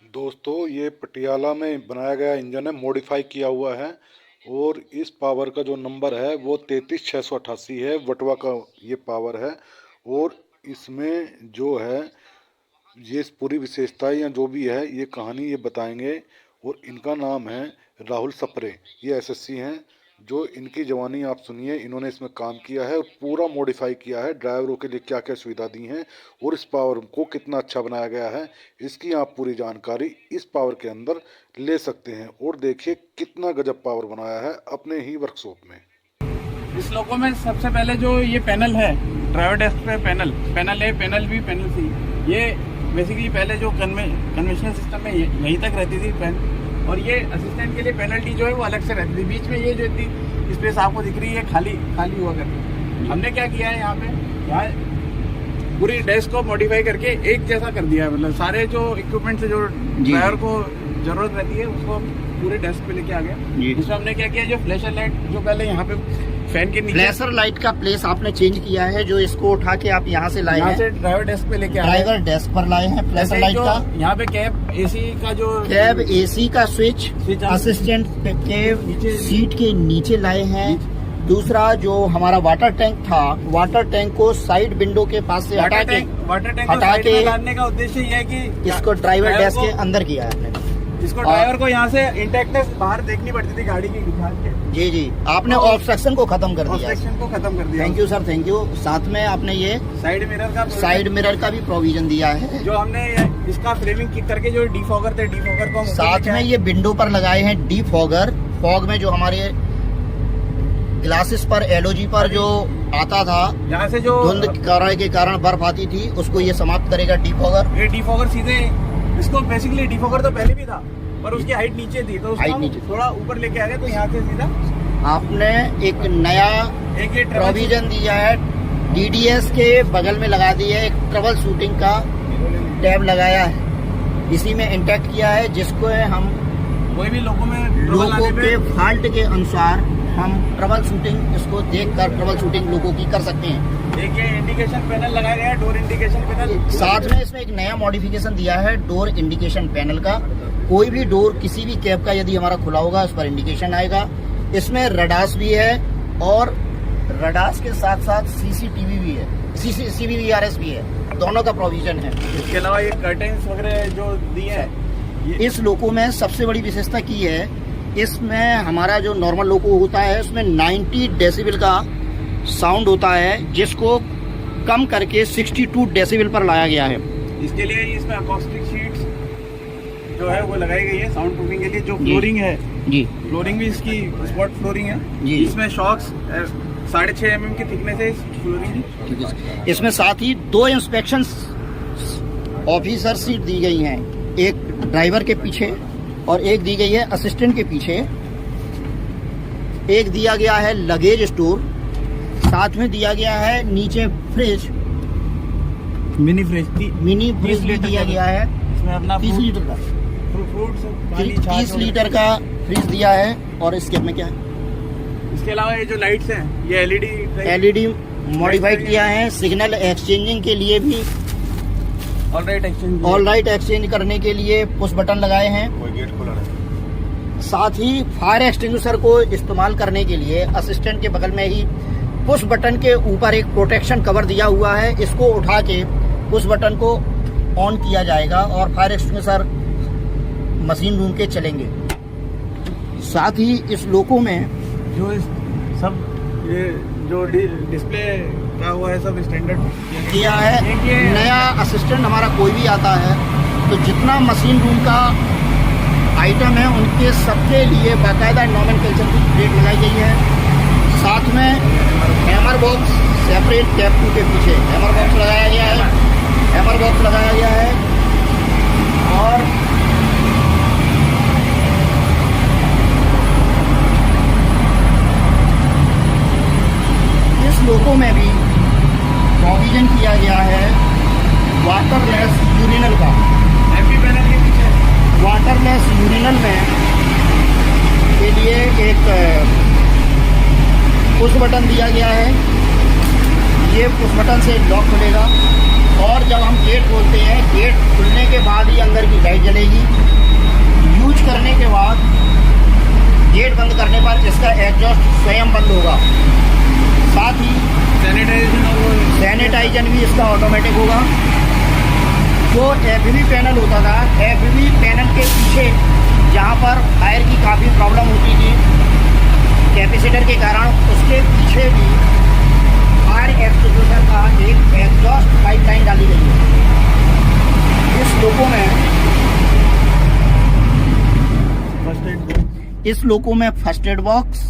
दोस्तों ये पटियाला में बनाया गया इंजन है, मॉडिफाई किया हुआ है। और इस पावर का जो नंबर है वो 33,688 है, वटवा का ये पावर है। और इसमें जो है ये पूरी विशेषताएं या जो भी है ये कहानी ये बताएंगे। और इनका नाम है राहुल सप्रे, ये एसएससी हैं। जो इनकी जवानी आप सुनिए, इन्होंने इसमें काम किया है और पूरा मॉडिफाई किया है। ड्राइवरों के लिए क्या क्या सुविधा दी हैं और इस पावर को कितना अच्छा बनाया गया है, इसकी आप पूरी जानकारी इस पावर के अंदर ले सकते हैं। और देखिए कितना गजब पावर बनाया है अपने ही वर्कशॉप में। इस लोगों में सबसे पहले जो ये पैनल है, ड्राइवर डेस्क पे पैनल है, पैनल बी, पैनल सी, ये बेसिकली पहले जो कन्वेंशनल सिस्टम में यहीं तक रहती थी पैन, और ये असिस्टेंट के लिए पेनल्टी जो है वो अलग से रहती थी। बीच में ये जो इतनी स्पेस आपको दिख रही है खाली हुआ करती। हमने क्या किया है यहाँ पूरी डेस्क को मॉडिफाई करके एक जैसा कर दिया है। मतलब सारे जो इक्विपमेंट से जो ड्राइवर को जरूरत रहती है उसको पूरे डेस्क पे लेके आ गया। इसमें हमने क्या किया, जो फ्लैशर लाइट जो पहले यहाँ पे फैन के नीचे, फ्लैशर लाइट का प्लेस आपने चेंज किया है, जो इसको उठा के आप यहाँ से लाए हैं, से ड्राइवर डेस्क पे लेके ड्राइवर डेस्क पर लाए हैं। फ्लैशर लाइट का यहाँ पे कैब एसी का जो कैब एसी का स्विच असिस्टेंट के सीट के नीचे लाए हैं। दूसरा जो हमारा वाटर टैंक था, वाटर टैंक को साइड विंडो के पास से हटा के लाने का उद्देश्य ये है कि इसको ड्राइवर डेस्क के अंदर किया है। इसको ड्राइवर को यहाँ से इंटेक्टनेस बाहर देखनी पड़ती थी गाड़ी की घुमाने के। जी, आपने ऑब्स्ट्रक्शन को खत्म कर दिया। Thank you sir, thank you. साथ में आपने ये साइड मिरर का भी प्रोविजन दिया है। जो हमने इसका फ्रेमिंग करके जो डीफॉगर थे, डीफॉगर को साथ में ये विंडो पर लगाए हैं डीफॉगर। फॉग में जो हमारे ग्लासेस पर, एलओजी पर जो आता था, यहाँ से जो धुंध के कारण बर्फ आती थी, उसको ये समाप्त करेगा डीफॉगर। ये डीफॉगर सीधे, इसको बेसिकली डीफॉगर तो पहले भी था पर उसकी हाइट नीचे थी, तो उसको थोड़ा ऊपर लेके आ गया, तो यहाँ से सीधा आपने एक नया प्रोविजन दिया है। डीडीएस के बगल में लगा दिया है, एक ट्रबल शूटिंग का टैब लगाया है, इसी में इंटैक्ट किया है, जिसको हम कोई भी लोगों के फॉल्ट के अनुसार हम ट्रबल शूटिंग, इसको देखकर ट्रबल शूटिंग लोगों की कर सकते हैं। देखिए इंडिकेशन पैनल लगाया गया है, डोर इंडिकेशन पैनल। साथ में इसमें एक नया मॉडिफिकेशन दिया है डोर इंडिकेशन पैनल का। कोई भी डोर किसी भी कैब का यदि हमारा खुला होगा उस पर इंडिकेशन आएगा। इसमें रडास भी है और रडास के साथ साथ सीसीटीवी भी है, CCTV भी है, दोनों का प्रोविजन है। इसके अलावा ये कर्टेन्स वगैरह जो दिए हैं, इस लोको में सबसे बड़ी विशेषता की है, इसमें हमारा जो नॉर्मल लोको होता है उसमें 90 डेसिबल का साउंड होता है, जिसको कम करके 62 डेसिबल पर लाया गया है। इसके लिए इसमें अकॉस्टिक शीट्स जो है वो लगाई गई है साउंड प्रूफिंग के लिए। जो फ्लोरिंग है जी, फ्लोरिंग भी इसकी स्पॉट फ्लोरिंग है जी। इसमें शॉक्स 6.5 mm की थिकनेस है इस फ्लोरिंग। इसमें साथ ही 2 इंस्पेक्शन ऑफिसर सीट दी गई हैं, एक ड्राइवर के पीछे और एक दी गई है असिस्टेंट के पीछे। एक दिया गया है लगेज स्टोर, साथ में दिया गया है नीचे फ्रिज, मिनी फ्रिज दिया गया है। इसमें अपना 30 लीटर का 30 लीटर का फ्रिज दिया है। और इसके में क्या है, इसके अलावा ये जो लाइट्स हैं ये एलईडी मॉडिफाइड किया है। सिग्नल एक्सचेंजिंग के लिए भी ऑल राइट एक्सचेंज करने के लिए पुश बटन लगाए हैं। गेट खोला है। साथ ही फायर एक्सटिंग्विशर को इस्तेमाल करने के लिए असिस्टेंट के बगल में ही पुश बटन के ऊपर एक प्रोटेक्शन कवर दिया हुआ है। इसको उठा के पुश बटन को ऑन किया जाएगा और फायर एक्सटिंग्विशर मशीन रूम के चलेंगे। साथ ही इस लोको में जो सब ये जो डिस्प्ले का हुआ है सब स्टैंडर्ड किया है। नया असिस्टेंट हमारा कोई भी आता है तो जितना मशीन रूम का आइटम है उनके सबके लिए बाकायदा नॉमेनक्लेचर की प्लेट लगाई गई है। साथ में हैमर बॉक्स सेपरेट कैब 2 के पीछे हैमर बॉक्स लगाया गया है। और इस लोको में भी प्रोविजन किया गया है वाटरलेस यूरिनल का। पैनल के पीछे वाटरलेस यूरिनल में के लिए एक पुश बटन दिया गया है। ये पुश बटन से लॉक खुलेगा और जब हम गेट खोलते हैं, गेट खुलने के बाद ही अंदर की लाइट जलेगी। एग्जॉस्ट स्वयं बंद होगा। साथ ही सैनिटाइजन भी इसका ऑटोमेटिक होगा। जो एफवी पैनल होता था, एफवी पैनल के पीछे जहाँ पर फायर की काफ़ी प्रॉब्लम होती थी कैपेसिटर के कारण, उसके पीछे भी फायर एक्सटिंग्विशर का एक एग्जॉस्ट पाइपलाइन डाली गई है। इस लोको में फर्स्ट एड बॉक्स,